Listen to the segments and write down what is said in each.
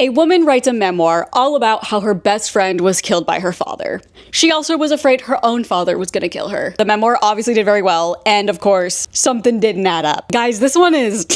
A woman writes a memoir all about how her best friend was killed by her father. She also was afraid her own father was gonna kill her. The memoir obviously did very well, and of course, something didn't add up. Guys, this one is...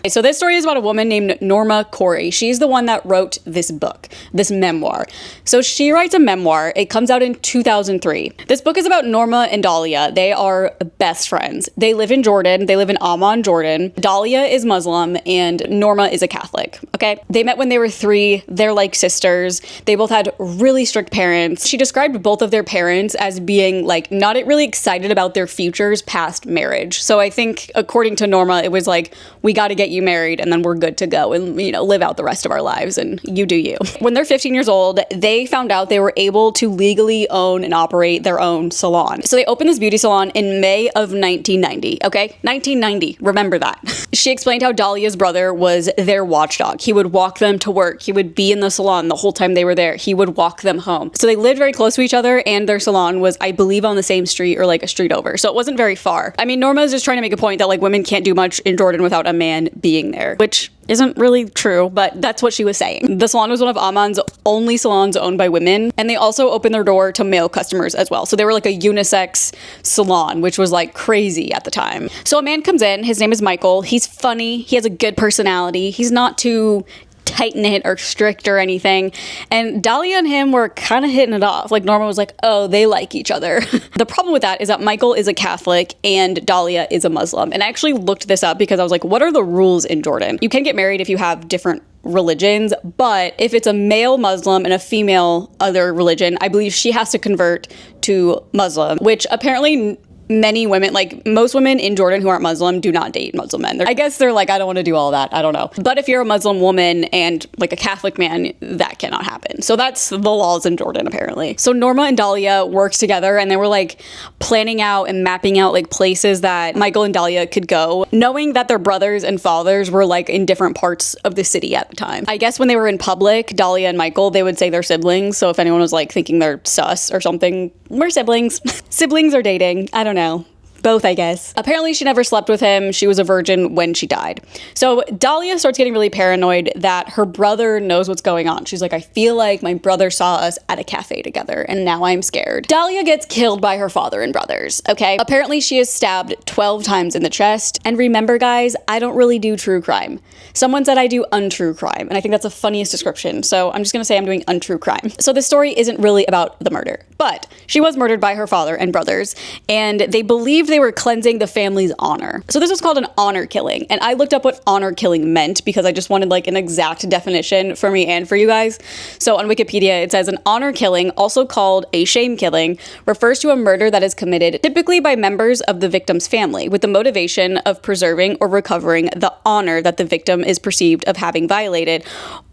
So this story is about a woman named Norma Khouri. She's the one that wrote this book, this memoir. So she writes a memoir. It comes out in 2003. This book is about Norma and Dahlia. They are best friends. They live in Jordan. They live in Amman, Jordan. Dahlia is Muslim and Norma is a Catholic, okay? They met when they were 3. They're like sisters. They both had really strict parents. She described both of their parents as being like not really excited about their futures past marriage. So I think according to Norma, it was like, we got to get you married and then we're good to go and, you know, live out the rest of our lives and you do you. When they're 15 years old, they found out they were able to legally own and operate their own salon. So they opened this beauty salon in May of 1990, okay? 1990, remember that. She explained how Dahlia's brother was their watchdog. He would walk them to work. He would be in the salon the whole time they were there. He would walk them home. So they lived very close to each other and their salon was, I believe, on the same street or like a street over. So it wasn't very far. I mean, Norma's just trying to make a point that like women can't do much in Jordan without a man being there, which isn't really true, but that's what she was saying. The salon was one of Amman's only salons owned by women, and they also opened their door to male customers as well. So they were like a unisex salon, which was like crazy at the time. So a man comes in, his name is Michael. He's funny, he has a good personality, he's not too tight-knit or strict or anything, and Dahlia and him were kind of hitting it off. Like Norma was like, oh, they like each other. The problem with that is that Michael is a Catholic and Dahlia is a Muslim, and I actually looked this up because I was like, what are the rules in Jordan? You can get married if you have different religions, but if it's a male Muslim and a female other religion, I believe she has to convert to Muslim, which apparently many women, like most women in Jordan who aren't Muslim, do not date Muslim men. I guess they're like, I don't want to do all that. I don't know. But if you're a Muslim woman and like a Catholic man, that cannot happen. So that's the laws in Jordan, apparently. So Norma and Dahlia worked together and they were like planning out and mapping out like places that Michael and Dahlia could go, knowing that their brothers and fathers were like in different parts of the city at the time. I guess when they were in public, Dahlia and Michael, they would say they're siblings. So if anyone was like thinking they're sus or something, we're siblings. Siblings are dating. I don't know. Both, I guess. Apparently she never slept with him. She was a virgin when she died. So Dahlia starts getting really paranoid that her brother knows what's going on. She's like, I feel like my brother saw us at a cafe together and now I'm scared. Dahlia gets killed by her father and brothers, okay? Apparently she is stabbed 12 times in the chest. And remember, guys, I don't really do true crime. Someone said I do untrue crime, and I think that's the funniest description. So I'm just gonna say I'm doing untrue crime. So this story isn't really about the murder, but she was murdered by her father and brothers, and they believed they were cleansing the family's honor. So this was called an honor killing, and I looked up what honor killing meant because I just wanted like an exact definition for me and for you guys. So on Wikipedia, it says an honor killing, also called a shame killing, refers to a murder that is committed typically by members of the victim's family with the motivation of preserving or recovering the honor that the victim is perceived of having violated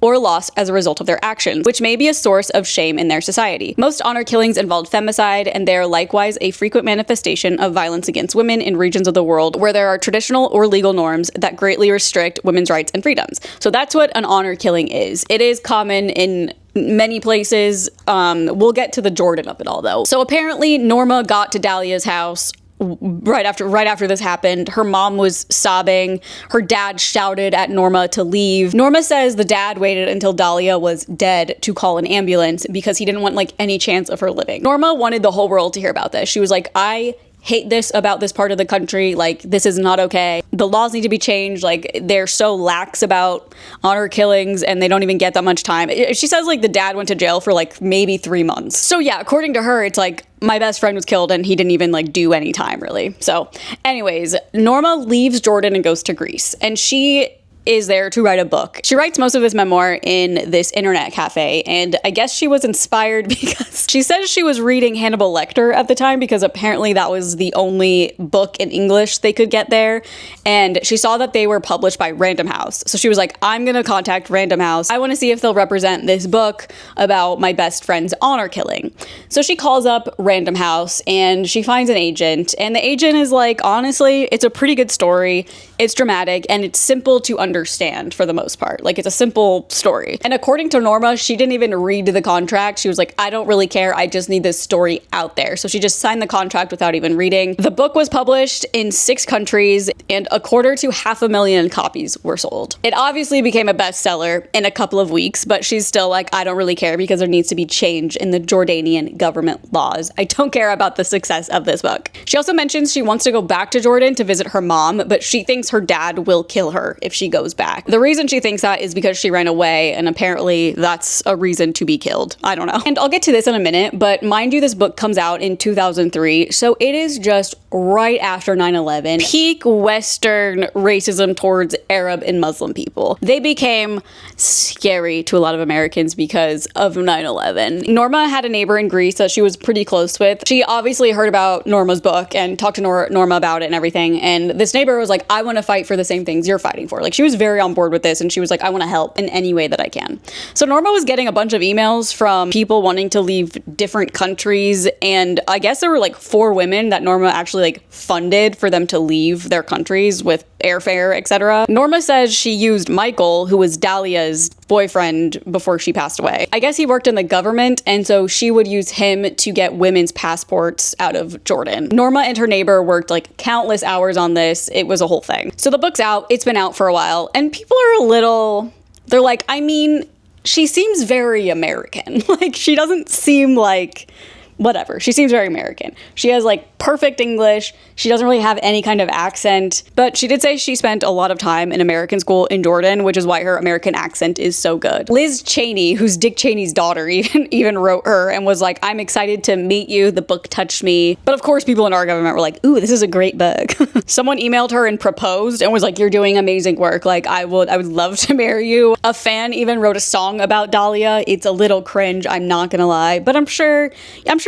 or lost as a result of their actions, which may be a source of shame in their society. Most honor killings involve femicide, and they are likewise a frequent manifestation of violence against women in regions of the world where there are traditional or legal norms that greatly restrict women's rights and freedoms. So that's what an honor killing is. It is common in many places. We'll get to the Jordan of it all though. So apparently Norma got to Dahlia's house right after this happened. Her mom was sobbing. Her dad shouted at Norma to leave. Norma says the dad waited until Dahlia was dead to call an ambulance because he didn't want like any chance of her living. Norma wanted the whole world to hear about this. She was like, I hate this about this part of the country. Like, this is not okay. The laws need to be changed. Like, they're so lax about honor killings and they don't even get that much time. She says like the dad went to jail for like maybe 3 months. So yeah, according to her, it's like my best friend was killed and he didn't even like do any time really. So anyways, Norma leaves Jordan and goes to Greece, and she is there to write a book. She writes most of this memoir in this internet cafe, and I guess she was inspired because she says she was reading Hannibal Lecter at the time because apparently that was the only book in English they could get there, and she saw that they were published by Random House. So she was like, I'm gonna contact Random House. I want to see if they'll represent this book about my best friend's honor killing. So she calls up Random House and she finds an agent, and the agent is like, honestly, it's a pretty good story. It's dramatic and it's simple to understand. understand for the most part. Like, it's a simple story. And according to Norma, she didn't even read the contract. She was like, I don't really care. I just need this story out there. So she just signed the contract without even reading. The book was published in 6 countries, and 1/4 to 500,000 copies were sold. It obviously became a bestseller in a couple of weeks, but she's still like, I don't really care because there needs to be change in the Jordanian government laws. I don't care about the success of this book. She also mentions she wants to go back to Jordan to visit her mom, but she thinks her dad will kill her if she goes back. The reason she thinks that is because she ran away, and apparently that's a reason to be killed. I don't know. And I'll get to this in a minute, but mind you, this book comes out in 2003, so it is just right after 9/11. Peak Western racism towards Arab and Muslim people. They became scary to a lot of Americans because of 9/11. Norma had a neighbor in Greece that she was pretty close with. She obviously heard about Norma's book and talked to Norma about it and everything, and this neighbor was like, I want to fight for the same things you're fighting for. Like, she was very on board with this, and she was like, I want to help in any way that I can. So Norma was getting a bunch of emails from people wanting to leave different countries, and I guess there were like 4 women that Norma actually like funded for them to leave their countries with airfare, etc. Norma says she used Michael, who was Dahlia's boyfriend before she passed away. I guess he worked in the government, and so she would use him to get women's passports out of Jordan. Norma and her neighbor worked like countless hours on this. It was a whole thing. So the book's out. It's been out for a while, and people are they're like, I mean, she seems very American. Like, she doesn't seem like whatever. She seems very American. She has like perfect English. She doesn't really have any kind of accent, but she did say she spent a lot of time in American school in Jordan, which is why her American accent is so good. Liz Cheney, who's Dick Cheney's daughter, even wrote her and was like, I'm excited to meet you. The book touched me. But of course, people in our government were like, ooh, this is a great book. Someone emailed her and proposed and was like, you're doing amazing work. Like, I would love to marry you. A fan even wrote a song about Dahlia. It's a little cringe, I'm not gonna lie, but I'm sure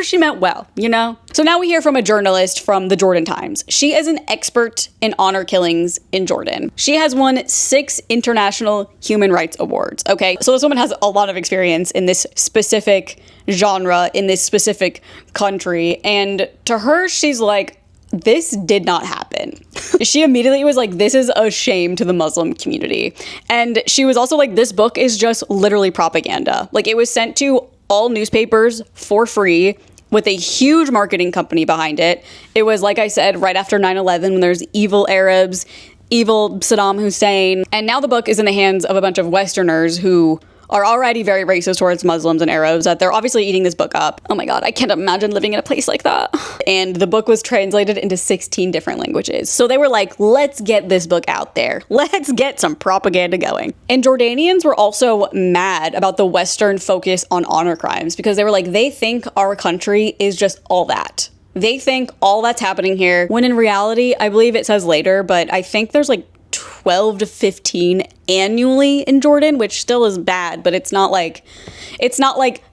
she meant well, you know? So now we hear from a journalist from the Jordan Times. She is an expert in honor killings in Jordan. She has won 6 international human rights awards, okay? So this woman has a lot of experience in this specific genre, in this specific country, and to her, she's like, this did not happen. She immediately was like, this is a shame to the Muslim community. And she was also like, this book is just literally propaganda. Like, it was sent to all newspapers for free with a huge marketing company behind it. It was, like I said, right after 9/11 when there's evil Arabs, evil Saddam Hussein. And now the book is in the hands of a bunch of Westerners who are already very racist towards Muslims and Arabs, that they're obviously eating this book up. Oh my God, I can't imagine living in a place like that. And the book was translated into 16 different languages. So they were like, let's get this book out there. Let's get some propaganda going. And Jordanians were also mad about the Western focus on honor crimes because they were like, they think our country is just all that. They think all that's happening here, when in reality, I believe it says later, but I think there's like 12 to 15 annually in Jordan, which still is bad, but it's not like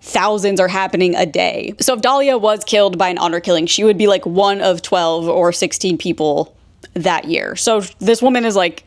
thousands are happening a day. So if Dahlia was killed by an honor killing, she would be like one of 12 or 16 people that year. So this woman is like,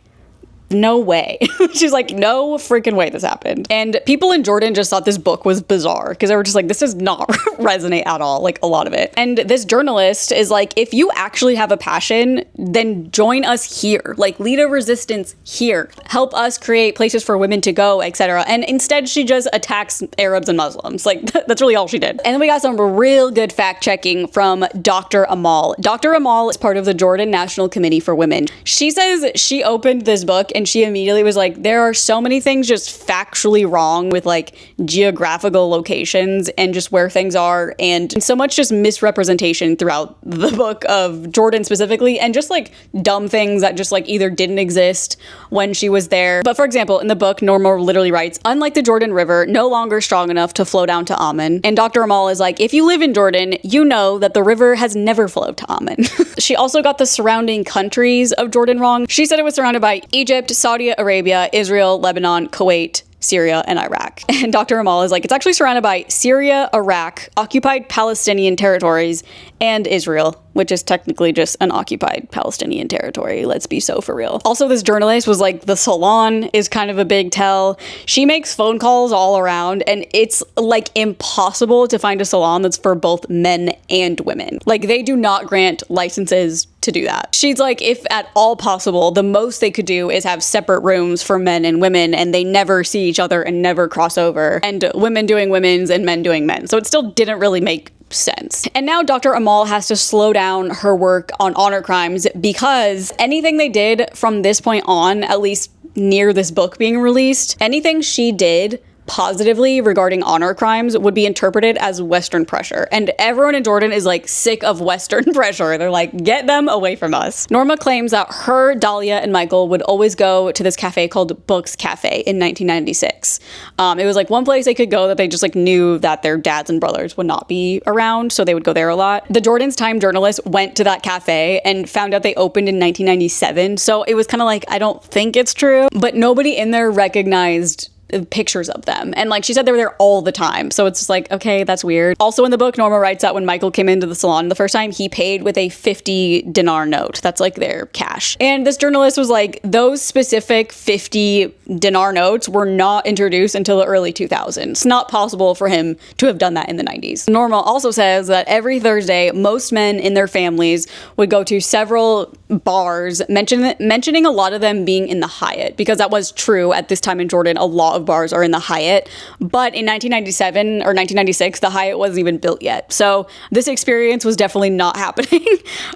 no way. She's like, no freaking way this happened. And people in Jordan just thought this book was bizarre because they were just like, this does not resonate at all, like a lot of it. And this journalist is like, if you actually have a passion, then join us here. Like, lead a resistance here. Help us create places for women to go, etc. And instead, she just attacks Arabs and Muslims. Like, that's really all she did. And then we got some real good fact checking from Dr. Amal. Dr. Amal is part of the Jordan National Committee for Women. She says she opened this book and she immediately was like, there are so many things just factually wrong with like geographical locations and just where things are, and so much just misrepresentation throughout the book of Jordan specifically, and just like dumb things that just like either didn't exist when she was there. But for example, in the book, Norma literally writes, unlike the Jordan River, no longer strong enough to flow down to Amman. And Dr. Amal is like, if you live in Jordan, you know that the river has never flowed to Amman. She also got the surrounding countries of Jordan wrong. She said it was surrounded by Egypt, Saudi Arabia, Israel, Lebanon, Kuwait, Syria, and Iraq. And Dr. Amal is like, it's actually surrounded by Syria, Iraq, occupied Palestinian territories, and Israel. which is technically just an occupied Palestinian territory. Let's be so for real. Also, this journalist was like, the salon is kind of a big tell. She makes phone calls all around, and it's like impossible to find a salon that's for both men and women. Like, they do not grant licenses to do that. She's like, if at all possible, the most they could do is have separate rooms for men and women, and they never see each other and never cross over, and women doing women's and men doing men. So it still didn't really make sense. And now Dr. Amal has to slow down her work on honor crimes because anything they did from this point on, at least near this book being released, anything she did positively regarding honor crimes would be interpreted as Western pressure. And everyone in Jordan is like sick of Western pressure. They're like, get them away from us. Norma claims that her, Dahlia, and Michael would always go to this cafe called Books Cafe in 1996. It was like one place they could go that they just like knew that their dads and brothers would not be around, so they would go there a lot. The Jordan's Time journalist went to that cafe and found out they opened in 1997. So it was kind of like, I don't think it's true, but nobody in there recognized pictures of them. And like she said, they were there all the time. So it's just like, okay, that's weird. Also in the book, Norma writes that when Michael came into the salon the first time, he paid with a 50 dinar note. That's like their cash. And this journalist was like, those specific 50 dinar notes were not introduced until the early 2000s. It's not possible for him to have done that in the 90s. Norma also says that every Thursday, most men in their families would go to several bars, mentioning a lot of them being in the Hyatt, because that was true at this time in Jordan. A lot of bars are in the Hyatt, but in 1997 or 1996, the Hyatt wasn't even built yet. So this experience was definitely not happening,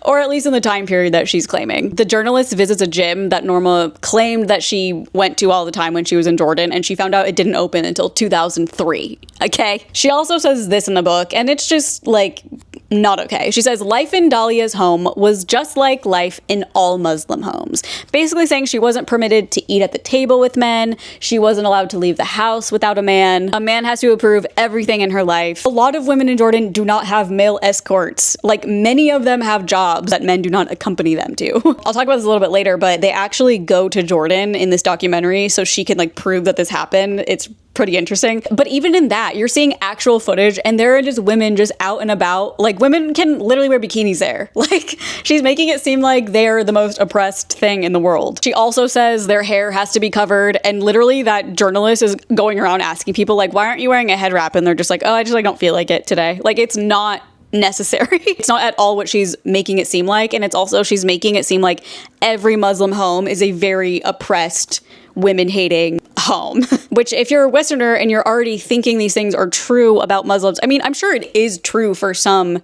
or at least in the time period that she's claiming. The journalist visits a gym that Norma claimed that she went to all the time when she was in Jordan, and she found out it didn't open until 2003. Okay. She also says this in the book, and it's just like not okay. She says, life in Dahlia's home was just like life in all Muslim homes. Basically saying she wasn't permitted to eat at the table with men. She wasn't allowed to leave the house without a man. A man has to approve everything in her life. A lot of women in Jordan do not have male escorts. Like, many of them have jobs that men do not accompany them to. I'll talk about this a little bit later, but they actually go to Jordan in this documentary so she can like prove that this happened. It's pretty interesting. But even in that, you're seeing actual footage and there are just women just out and about. Like, women can literally wear bikinis there. Like, she's making it seem like they're the most oppressed thing in the world. She also says their hair has to be covered, and literally that journalist is going around asking people like, why aren't you wearing a head wrap? And they're just like, oh, I just like don't feel like it today. Like, it's not necessary. It's not at all what she's making it seem like. And it's also, she's making it seem like every Muslim home is a very oppressed, women-hating home. Which, if you're a Westerner and you're already thinking these things are true about Muslims, I mean, I'm sure it is true for some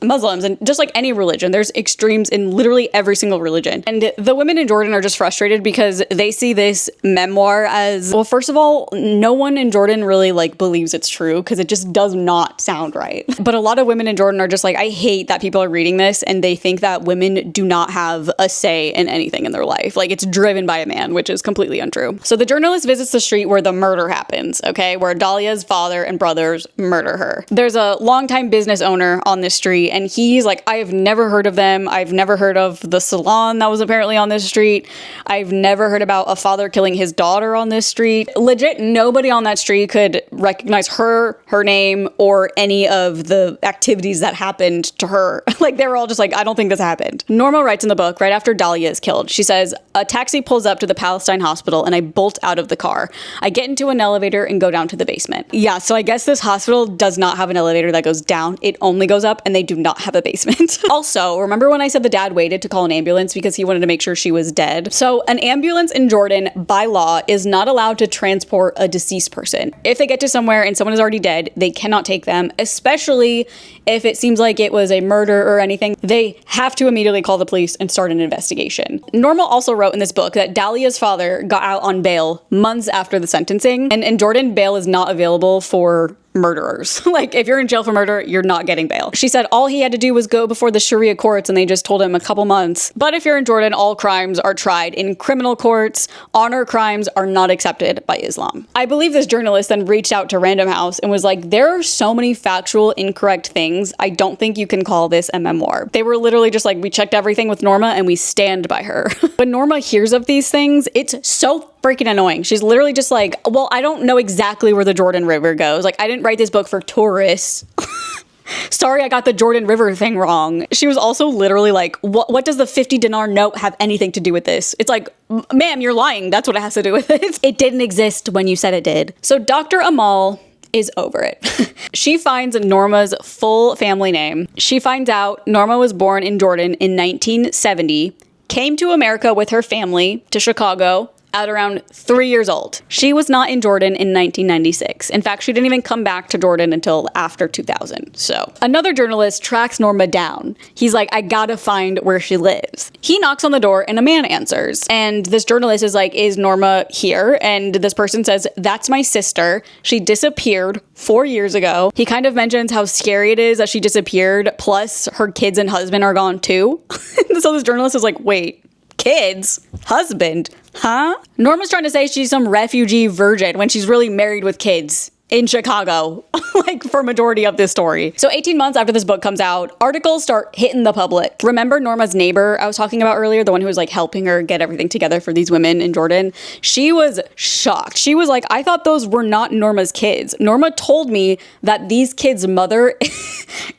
Muslims, and just like any religion, there's extremes in literally every single religion. And the women in Jordan are just frustrated because they see this memoir as, well, first of all, no one in Jordan really like believes it's true because it just does not sound right. But a lot of women in Jordan are just like, I hate that people are reading this and they think that women do not have a say in anything in their life. Like, it's driven by a man, which is completely untrue. So the journalist visits the street where the murder happens, okay, where Dahlia's father and brothers murder her. There's a longtime business owner on this street, and he's like, I have never heard of them. I've never heard of the salon that was apparently on this street. I've never heard about a father killing his daughter on this street. Legit, nobody on that street could recognize her name, or any of the activities that happened to her. Like, they were all just like, I don't think this happened. Norma writes in the book, right after Dahlia is killed, she says, a taxi pulls up to the Palestine hospital and I bolt out of the car. I get into an elevator and go down to the basement. Yeah, so I guess this hospital does not have an elevator that goes down. It only goes up, and they do not have a basement. Also, remember when I said the dad waited to call an ambulance because he wanted to make sure she was dead? So an ambulance in Jordan, by law, is not allowed to transport a deceased person. If they get to somewhere and someone is already dead, they cannot take them, especially if it seems like it was a murder or anything. They have to immediately call the police and start an investigation. Norma also wrote in this book that Dahlia's father got out on bail months after the sentencing, and in Jordan, bail is not available for murderers. Like, if you're in jail for murder, you're not getting bail. She said all he had to do was go before the Sharia courts, and they just told him a couple months. But if you're in Jordan, all crimes are tried in criminal courts. Honor crimes are not accepted by Islam. I believe this journalist then reached out to Random House and was like, there are so many factual incorrect things. I don't think you can call this a memoir. They were literally just like, we checked everything with Norma and we stand by her. When Norma hears of these things, it's so freaking annoying. She's literally just like, well, I don't know exactly where the Jordan River goes. Like, I didn't write this book for tourists. Sorry, I got the Jordan River thing wrong. She was also literally like, what does the 50 dinar note have anything to do with this? It's like, ma'am, you're lying. That's what it has to do with it. It didn't exist when you said it did. So Dr. Amal is over it. She finds Norma's full family name. She finds out Norma was born in Jordan in 1970, came to America with her family to Chicago at around 3 years old. She was not in Jordan in 1996. In fact, she didn't even come back to Jordan until after 2000. So another journalist tracks Norma down. He's like, I gotta find where she lives. He knocks on the door and a man answers. And this journalist is like, is Norma here? And this person says, that's my sister. She disappeared 4 years ago. He kind of mentions how scary it is that she disappeared. Plus her kids and husband are gone too. So this journalist is like, wait, kids? Husband? Huh? Norma's trying to say she's some refugee virgin when she's really married with kids in Chicago, like for majority of this story. So 18 months after this book comes out, articles start hitting the public. Remember Norma's neighbor I was talking about earlier, the one who was like helping her get everything together for these women in Jordan? She was shocked. She was like, I thought those were not Norma's kids. Norma told me that these kids' mother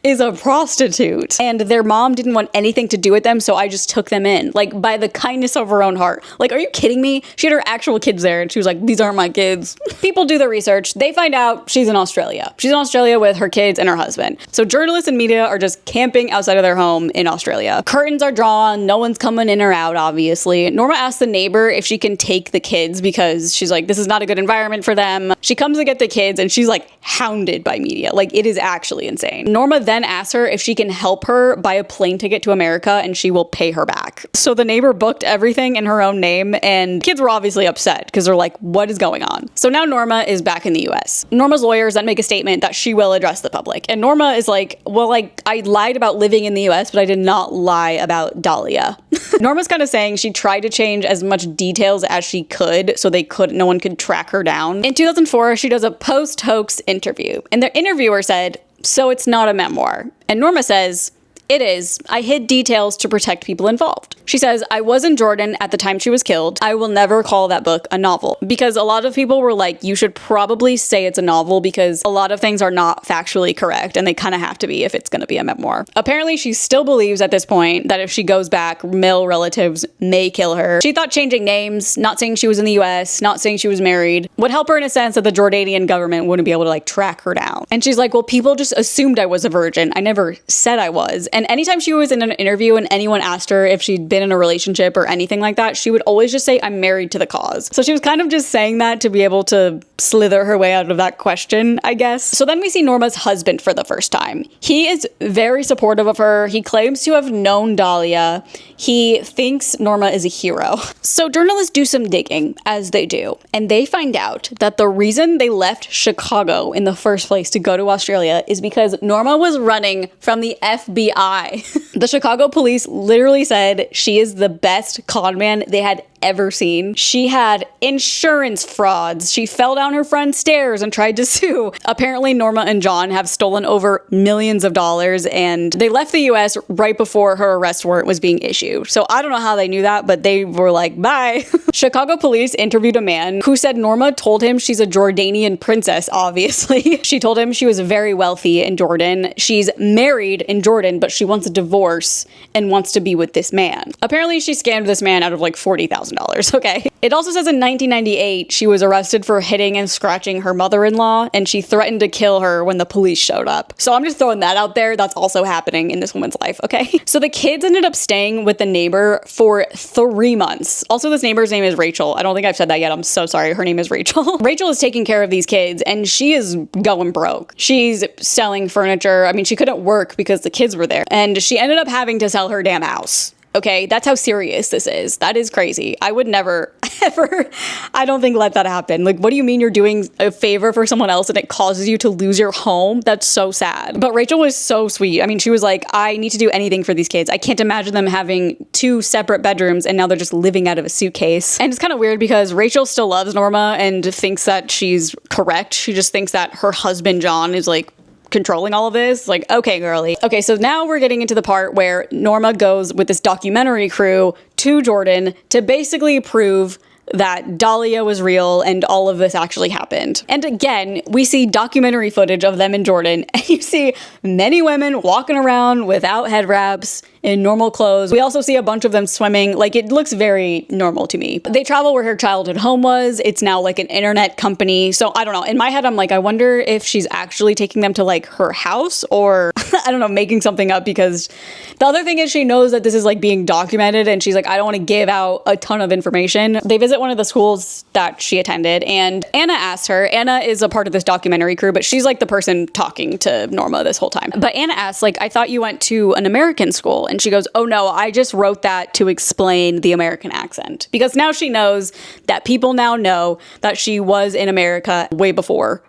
is a prostitute and their mom didn't want anything to do with them, so I just took them in, like by the kindness of her own heart. Like, are you kidding me? She had her actual kids there and she was like, these aren't my kids. People do the research. They find out she's in Australia. She's in Australia with her kids and her husband. So journalists and media are just camping outside of their home in Australia. Curtains are drawn. No one's coming in or out, obviously. Norma asks the neighbor if she can take the kids because she's like, this is not a good environment for them. She comes to get the kids and she's like hounded by media. Like, it is actually insane. Norma then asks her if she can help her buy a plane ticket to America and she will pay her back. So the neighbor booked everything in her own name and kids were obviously upset because they're like, what is going on? So now Norma is back in the US. Norma's lawyers then make a statement that she will address the public. And Norma is like, well, like, I lied about living in the US, but I did not lie about Dahlia. Norma's kind of saying she tried to change as much details as she could so no one could track her down. In 2004, she does a post-hoax interview. And the interviewer said, so it's not a memoir. And Norma says, it is. I hid details to protect people involved. She says, I was in Jordan at the time she was killed. I will never call that book a novel. Because a lot of people were like, you should probably say it's a novel because a lot of things are not factually correct and they kind of have to be if it's going to be a memoir. Apparently, she still believes at this point that if she goes back, male relatives may kill her. She thought changing names, not saying she was in the US, not saying she was married, would help her in a sense that the Jordanian government wouldn't be able to like track her down. And she's like, well, people just assumed I was a virgin. I never said I was. And anytime she was in an interview and anyone asked her if she'd been in a relationship or anything like that, she would always just say, I'm married to the cause. So she was kind of just saying that to be able to slither her way out of that question, I guess. So then we see Norma's husband for the first time. He is very supportive of her. He claims to have known Dahlia. He thinks Norma is a hero. So journalists do some digging, as they do, and they find out that the reason they left Chicago in the first place to go to Australia is because Norma was running from the FBI. The Chicago police literally said she is the best con man they had ever seen. She had insurance frauds. She fell down her front stairs and tried to sue. Apparently, Norma and John have stolen over millions of dollars and they left the US right before her arrest warrant was being issued. So I don't know how they knew that, but they were like, bye. Chicago police interviewed a man who said Norma told him she's a Jordanian princess, obviously. She told him she was very wealthy in Jordan. She's married in Jordan, but she wants a divorce and wants to be with this man. Apparently, she scammed this man out of like $40,000. Okay. It also says in 1998, she was arrested for hitting and scratching her mother-in-law, and she threatened to kill her when the police showed up. So I'm just throwing that out there. That's also happening in this woman's life, okay? So the kids ended up staying with the neighbor for 3 months. Also, this neighbor's name is Rachel. I don't think I've said that yet. I'm so sorry. Her name is Rachel. Rachel is taking care of these kids, and she is going broke. She's selling furniture. I mean, she couldn't work because the kids were there, and she ended up having to sell her damn house. Okay, that's how serious this is. That is crazy. I would never, ever, I don't think let that happen. Like, what do you mean you're doing a favor for someone else and it causes you to lose your home? That's so sad. But Rachel was so sweet. I mean, she was like, I need to do anything for these kids. I can't imagine them having 2 separate bedrooms and now they're just living out of a suitcase. And it's kind of weird because Rachel still loves Norma and thinks that she's correct. She just thinks that her husband, John, is like controlling all of this. Like, okay, girly. Okay, so now we're getting into the part where Norma goes with this documentary crew to Jordan to basically prove that Dahlia was real and all of this actually happened. And again, we see documentary footage of them in Jordan, and you see many women walking around without head wraps, in normal clothes. We also see a bunch of them swimming. Like, it looks very normal to me. They travel where her childhood home was. It's now like an internet company. So I don't know. In my head, I'm like, I wonder if she's actually taking them to like her house, or I don't know, making something up, because the other thing is she knows that this is like being documented, and she's like, I don't want to give out a ton of information. They visit one of the schools that she attended, and Anna asks her. Anna is a part of this documentary crew, but she's like the person talking to Norma this whole time. But Anna asks, like, I thought you went to an American school. And she goes, oh no, I just wrote that to explain the American accent. Because now she knows that people now know that she was in America way before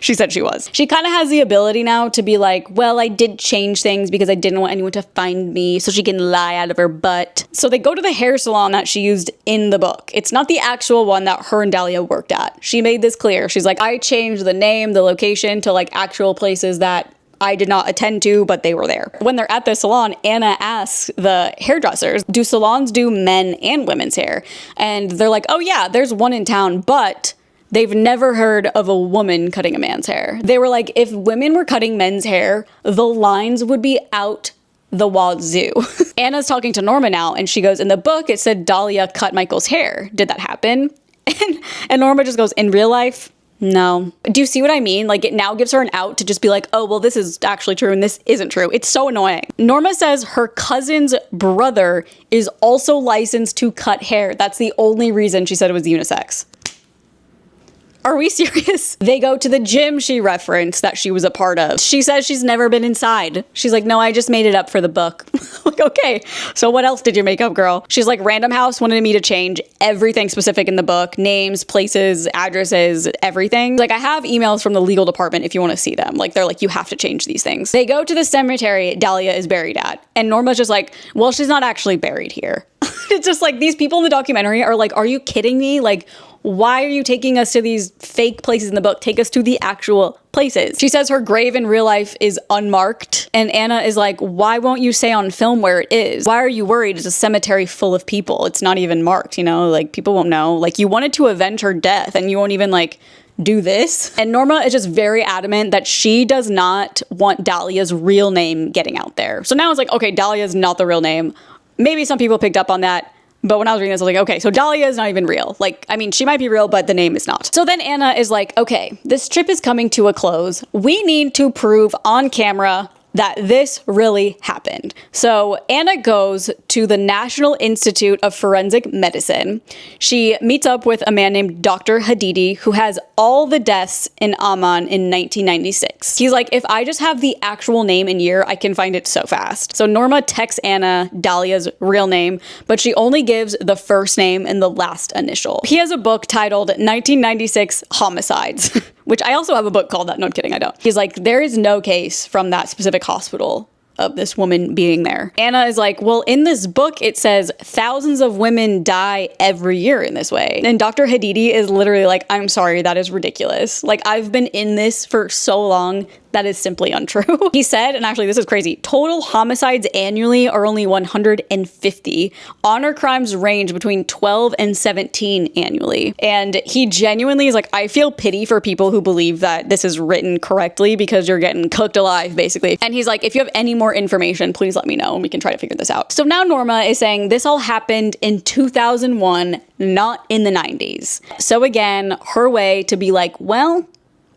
she said she was. She kind of has the ability now to be like, well, I did change things because I didn't want anyone to find me, so she can lie out of her butt. So they go to the hair salon that she used in the book. It's not the actual one that her and Dahlia worked at. She made this clear. She's like, I changed the name, the location to like actual places that I did not attend to, but they were there. When they're at the salon, Anna asks the hairdressers, do salons do men and women's hair? And they're like, oh yeah, there's one in town, but they've never heard of a woman cutting a man's hair. They were like, if women were cutting men's hair, the lines would be out the wazoo. Anna's talking to Norma now, and she goes, in the book, it said Dahlia cut Michael's hair. Did that happen? And Norma just goes, in real life, no. Do you see what I mean? Like, it now gives her an out to just be like, oh, well, this is actually true and this isn't true. It's so annoying. Norma says her cousin's brother is also licensed to cut hair. That's the only reason she said it was unisex. Are we serious? They go to the gym she referenced that she was a part of. She says she's never been inside. She's like, no, I just made it up for the book. Like, okay, so what else did you make up, girl? She's like, Random House wanted me to change everything specific in the book. Names, places, addresses, everything. Like, I have emails from the legal department if you want to see them. Like, they're like, you have to change these things. They go to the cemetery Dahlia is buried at. And Norma's just like, well, she's not actually buried here. It's just like, these people in the documentary are like, are you kidding me? Like, why are you taking us to these fake places in the book? Take us to the actual places. She says her grave in real life is unmarked. And Anna is like, why won't you say on film where it is? Why are you worried? It's a cemetery full of people. It's not even marked, you know? Like, people won't know. Like, you wanted to avenge her death and you won't even like do this. And Norma is just very adamant that she does not want Dahlia's real name getting out there. So now it's like, okay, Dahlia is not the real name. Maybe some people picked up on that. But when I was reading this, I was like, okay, so Dahlia is not even real. Like, I mean, she might be real, but the name is not. So then Anna is like, okay, this trip is coming to a close. We need to prove on camera that this really happened. So Anna goes to the National Institute of Forensic Medicine. She meets up with a man named Dr. Hadidi, who has all the deaths in Amman in 1996. He's like, if I just have the actual name and year, I can find it so fast. So Norma texts Anna Dahlia's real name, but she only gives the first name and the last initial. He has a book titled 1996 Homicides. Which I also have a book called that. No, I'm kidding, I don't. He's like, there is no case from that specific hospital of this woman being there. Anna is like, well, in this book, it says thousands of women die every year in this way. And Dr. Hadidi is literally like, I'm sorry, that is ridiculous. Like, I've been in this for so long. That is simply untrue. He said, and actually this is crazy, total homicides annually are only 150. Honor crimes range between 12 and 17 annually. And he genuinely is like, I feel pity for people who believe that this is written correctly because you're getting cooked alive, basically. And he's like, if you have any more information, please let me know and we can try to figure this out. So now Norma is saying this all happened in 2001, not in the 90s. So again, her way to be like, well,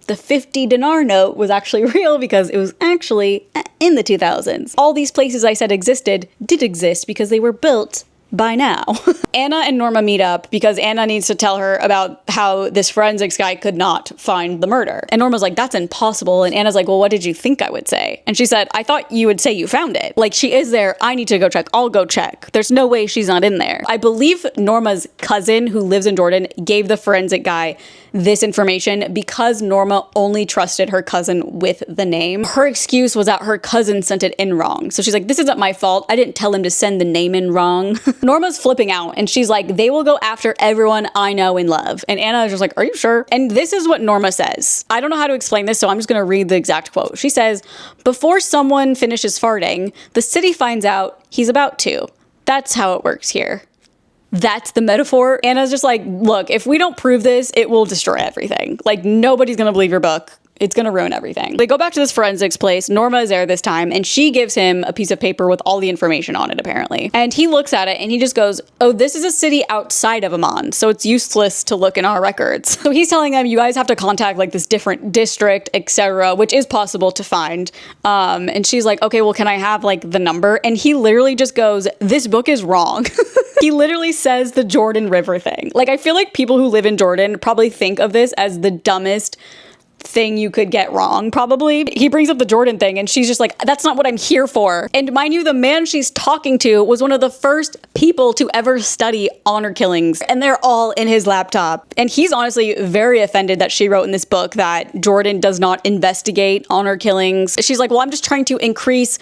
the 50 dinar note was actually real because it was actually in the 2000s. All these places I said existed did exist because they were built by now. Anna and Norma meet up because Anna needs to tell her about how this forensics guy could not find the murder. And Norma's like, that's impossible. And Anna's like, well, what did you think I would say? And she said, I thought you would say you found it. Like, she is there. I need to go check. I'll go check. There's no way she's not in there. I believe Norma's cousin, who lives in Jordan, gave the forensic guy this information because Norma only trusted her cousin with the name. Her excuse was that her cousin sent it in wrong. So she's like, this isn't my fault. I didn't tell him to send the name in wrong. Norma's flipping out and she's like, they will go after everyone I know and love. And Anna is just like, are you sure? And this is what Norma says. I don't know how to explain this, so I'm just gonna read the exact quote. She says, before someone finishes farting, the city finds out he's about to. That's how it works here. That's the metaphor. Anna's just like, look, if we don't prove this, it will destroy everything. Like, nobody's gonna believe your book. It's gonna ruin everything. They go back to this forensics place. Norma is there this time, and she gives him a piece of paper with all the information on it, apparently. And he looks at it, and he just goes, oh, this is a city outside of Amman, so it's useless to look in our records. So he's telling them, you guys have to contact, like, this different district, etc., which is possible to find. And she's like, okay, well, can I have, like, the number? And he literally just goes, this book is wrong. He literally says the Jordan River thing. Like, I feel like people who live in Jordan probably think of this as the dumbest thing you could get wrong, probably. He brings up the Jordan thing, and she's just like, that's not what I'm here for. And mind you, the man she's talking to was one of the first people to ever study honor killings, and they're all in his laptop. And he's honestly very offended that she wrote in this book that Jordan does not investigate honor killings. She's like, well, I'm just trying to increase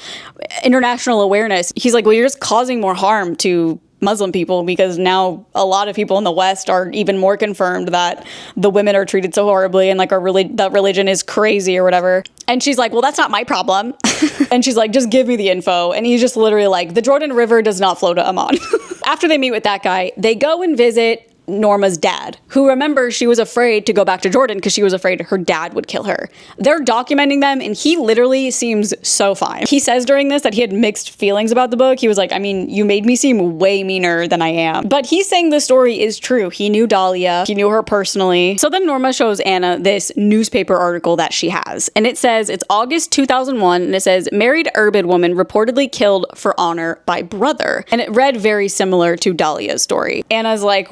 international awareness. He's like, well, you're just causing more harm to Muslim people, because now a lot of people in the West are even more confirmed that the women are treated so horribly and like that religion is crazy or whatever. And she's like, well, that's not my problem. And she's like, just give me the info. And he's just literally like, the Jordan River does not flow to Amman. After they meet with that guy, they go and visit Norma's dad, who, remember, she was afraid to go back to Jordan because she was afraid her dad would kill her. They're documenting them, and he literally seems so fine. He says during this that he had mixed feelings about the book. He was like, I mean, you made me seem way meaner than I am. But he's saying the story is true. He knew Dahlia. He knew her personally. So then Norma shows Anna this newspaper article that she has, and it says it's August 2001, and it says, married urban woman reportedly killed for honor by brother. And it read very similar to Dahlia's story. Anna's like,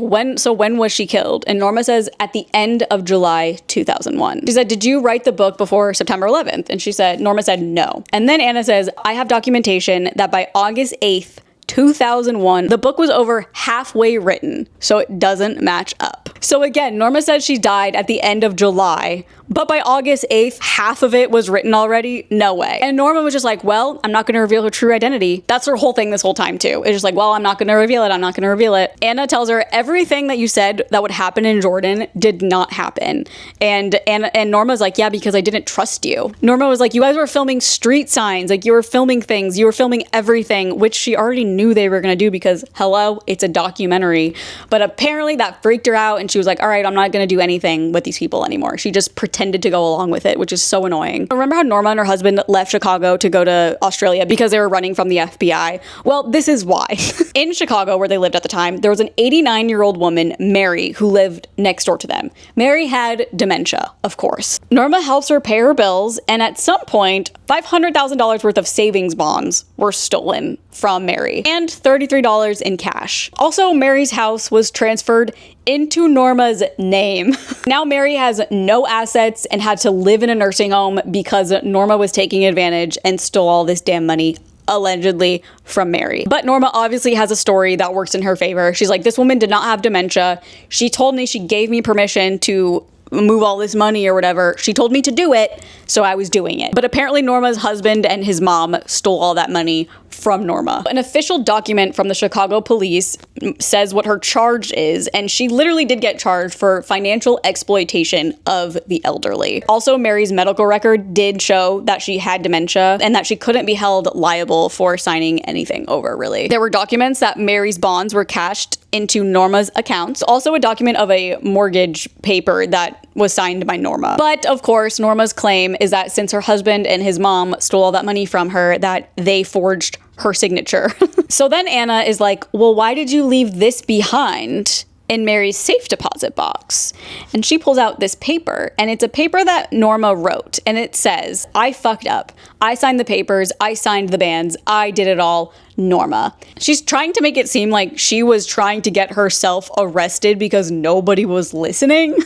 when was she killed? And Norma says, at the end of July 2001. She said, did you write the book before September 11th? And Norma said, no. And then Anna says, I have documentation that by August 8th, 2001, the book was over halfway written, so it doesn't match up. So again, Norma said she died at the end of July, but by August 8th, half of it was written already? No way. And Norma was just like, well, I'm not going to reveal her true identity. That's her whole thing this whole time too. It's just like, well, I'm not going to reveal it. I'm not going to reveal it. Anna tells her everything that you said that would happen in Jordan did not happen. And Norma's like, yeah, because I didn't trust you. Norma was like, you guys were filming street signs. Like, you were filming things. You were filming everything, which she already knew they were going to do because, hello, it's a documentary. But apparently that freaked her out, and she was like, all right, I'm not going to do anything with these people anymore. She just pretended to go along with it, which is so annoying. Remember how Norma and her husband left Chicago to go to Australia because they were running from the FBI? Well, this is why. In Chicago, where they lived at the time, there was an 89-year-old woman, Mary, who lived next door to them. Mary had dementia, of course. Norma helps her pay her bills, and at some point, $500,000 worth of savings bonds were stolen from Mary, and $33 in cash. Also, Mary's house was transferred into Norma's name. Now Mary has no assets and had to live in a nursing home because Norma was taking advantage and stole all this damn money, allegedly, from Mary. But Norma obviously has a story that works in her favor. She's like, this woman did not have dementia. She told me, she gave me permission to move all this money or whatever. She told me to do it, so I was doing it. But apparently Norma's husband and his mom stole all that money from Norma. An official document from the Chicago police says what her charge is, and she literally did get charged for financial exploitation of the elderly. Also, Mary's medical record did show that she had dementia and that she couldn't be held liable for signing anything over, really. There were documents that Mary's bonds were cashed into Norma's accounts. Also a document of a mortgage paper that was signed by Norma. But of course, Norma's claim is that since her husband and his mom stole all that money from her, that they forged her signature. So then Anna is like, well, why did you leave this behind in Mary's safe deposit box? And she pulls out this paper, and it's a paper that Norma wrote, and it says, I fucked up. I signed the papers. I signed the bands. I did it all. Norma. She's trying to make it seem like she was trying to get herself arrested because nobody was listening.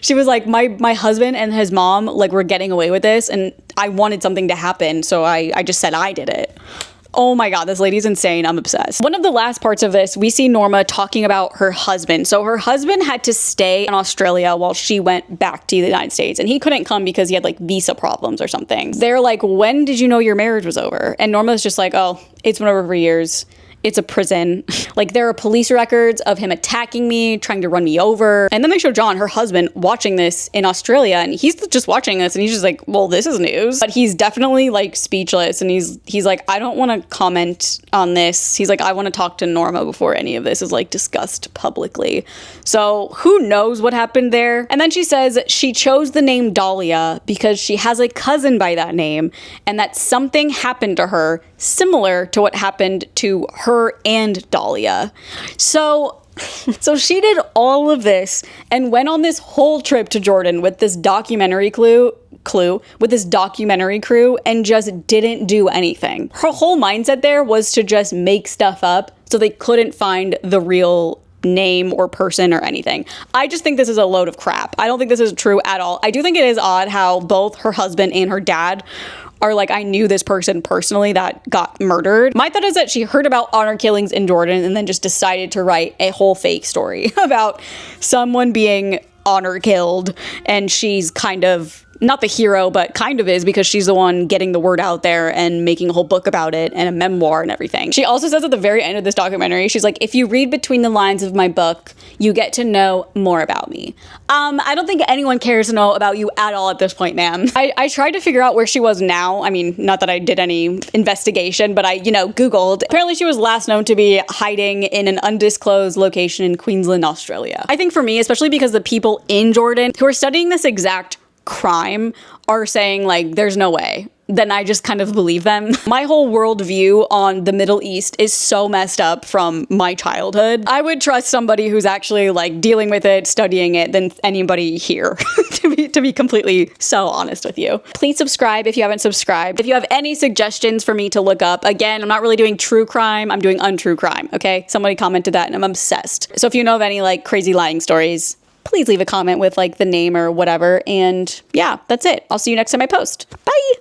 She was like, my husband and his mom, like, were getting away with this, and I wanted something to happen, so I just said I did it. Oh my God, this lady's insane. I'm obsessed. One of the last parts of this, we see Norma talking about her husband. So her husband had to stay in Australia while she went back to the United States, and he couldn't come because he had like visa problems or something. They're like, when did you know your marriage was over? And Norma's just like, oh, it's been over for years. it's a prison. Like, there are police records of him attacking me, trying to run me over. And then they show John, her husband, watching this in Australia, and he's just watching this and he's just like, well, this is news. But he's definitely like speechless, and he's like, I don't want to comment on this. He's like, I want to talk to Norma before any of this is like discussed publicly. So who knows what happened there? And then she says she chose the name Dahlia because she has a cousin by that name, and that something happened to her similar to what happened to her and Dahlia. So she did all of this and went on this whole trip to Jordan with this documentary crew and just didn't do anything. Her whole mindset there was to just make stuff up so they couldn't find the real name or person or anything. I just think this is a load of crap. I don't think this is true at all. I do think it is odd how both her husband and her dad are like, I knew this person personally that got murdered. My thought is that she heard about honor killings in Jordan and then just decided to write a whole fake story about someone being honor killed, and she's kind of not the hero, but kind of is, because she's the one getting the word out there and making a whole book about it and a memoir and everything. She also says at the very end of this documentary, she's like, if you read between the lines of my book, you get to know more about me. I don't think anyone cares to know about you at all at this point, ma'am. I tried to figure out where she was now. I mean, not that I did any investigation, but I, Googled. Apparently she was last known to be hiding in an undisclosed location in Queensland, Australia. I think for me, especially because the people in Jordan who are studying this exact crime are saying like, there's no way, then I just kind of believe them. My whole worldview on the Middle East is so messed up from my childhood. I would trust somebody who's actually like dealing with it, studying it, than anybody here, to be completely so honest with you. Please subscribe if you haven't subscribed. If you have any suggestions for me to look up, again, I'm not really doing true crime, I'm doing untrue crime, okay? Somebody commented that and I'm obsessed. So if you know of any like crazy lying stories, please leave a comment with like the name or whatever. And yeah, that's it. I'll see you next time I post. Bye.